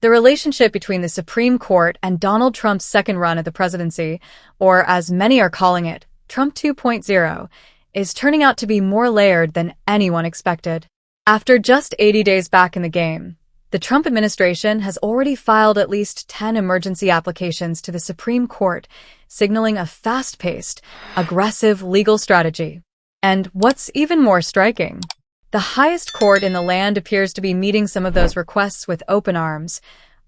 The relationship between the Supreme Court and Donald Trump's second run at the presidency, or as many are calling it, Trump 2.0, is turning out to be more layered than anyone expected. After just 80 days back in the game, the Trump administration has already filed at least 10 emergency applications to the Supreme Court, signaling a fast-paced, aggressive legal strategy. And what's even more striking, the highest court in the land appears to be meeting some of those requests with open arms,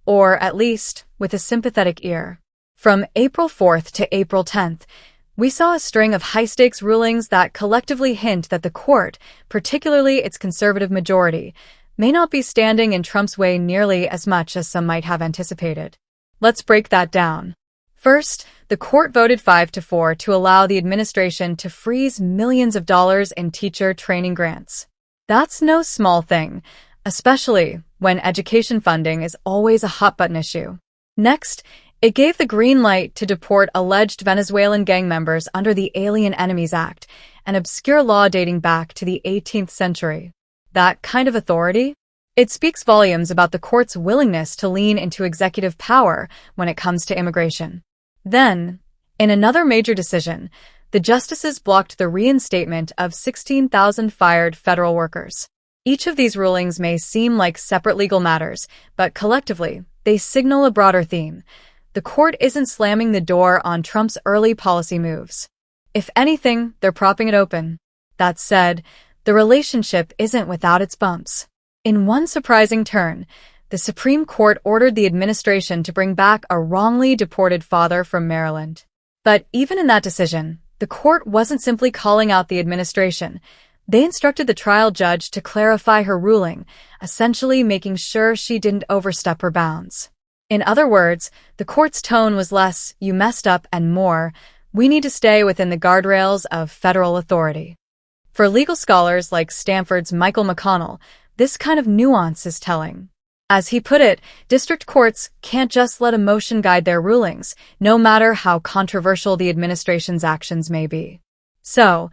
or at least with a sympathetic ear. From April 4th to April 10th, we saw a string of high-stakes rulings that collectively hint that the court, particularly its conservative majority, may not be standing in Trump's way nearly as much as some might have anticipated. Let's break that down. First, the court voted 5-4 to allow the administration to freeze millions of dollars in teacher training grants. That's no small thing, especially when education funding is always a hot-button issue. Next, it gave the green light to deport alleged Venezuelan gang members under the Alien Enemies Act, an obscure law dating back to the 18th century. That kind of authority? It speaks volumes about the court's willingness to lean into executive power when it comes to immigration. Then, in another major decision, the justices blocked the reinstatement of 16,000 fired federal workers. Each of these rulings may seem like separate legal matters, but collectively, they signal a broader theme. The court isn't slamming the door on Trump's early policy moves. If anything, they're propping it open. That said, the relationship isn't without its bumps. In one surprising turn, the Supreme Court ordered the administration to bring back a wrongly deported father from Maryland. But even in that decision, the court wasn't simply calling out the administration. They instructed the trial judge to clarify her ruling, essentially making sure she didn't overstep her bounds. In other words, the court's tone was less, "you messed up," and more, "we need to stay within the guardrails of federal authority." For legal scholars like Stanford's Michael McConnell, this kind of nuance is telling. As he put it, district courts can't just let emotion guide their rulings, no matter how controversial the administration's actions may be. So,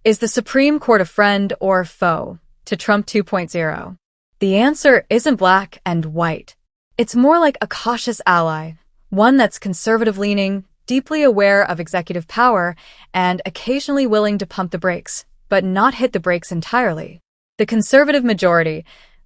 is the Supreme Court a friend or foe to Trump 2.0? The answer isn't black and white. It's more like a cautious ally, one that's conservative-leaning, deeply aware of executive power, and occasionally willing to pump the brakes, but not hit the brakes entirely. The conservative majority,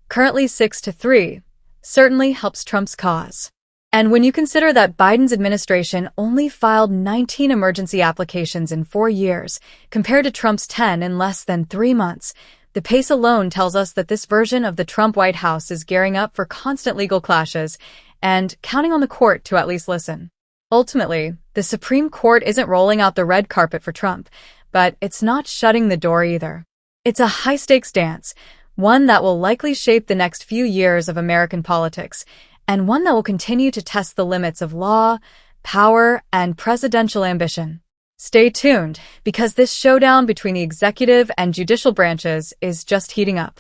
currently 6-3, certainly helps Trump's cause. And when you consider that Biden's administration only filed 19 emergency applications in 4 years, compared to Trump's 10 in less than 3 months, the pace alone tells us that this version of the Trump White House is gearing up for constant legal clashes and counting on the court to at least listen. Ultimately, the Supreme Court isn't rolling out the red carpet for Trump, but it's not shutting the door either. It's a high-stakes dance, one that will likely shape the next few years of American politics, and one that will continue to test the limits of law, power, and presidential ambition. Stay tuned, because this showdown between the executive and judicial branches is just heating up.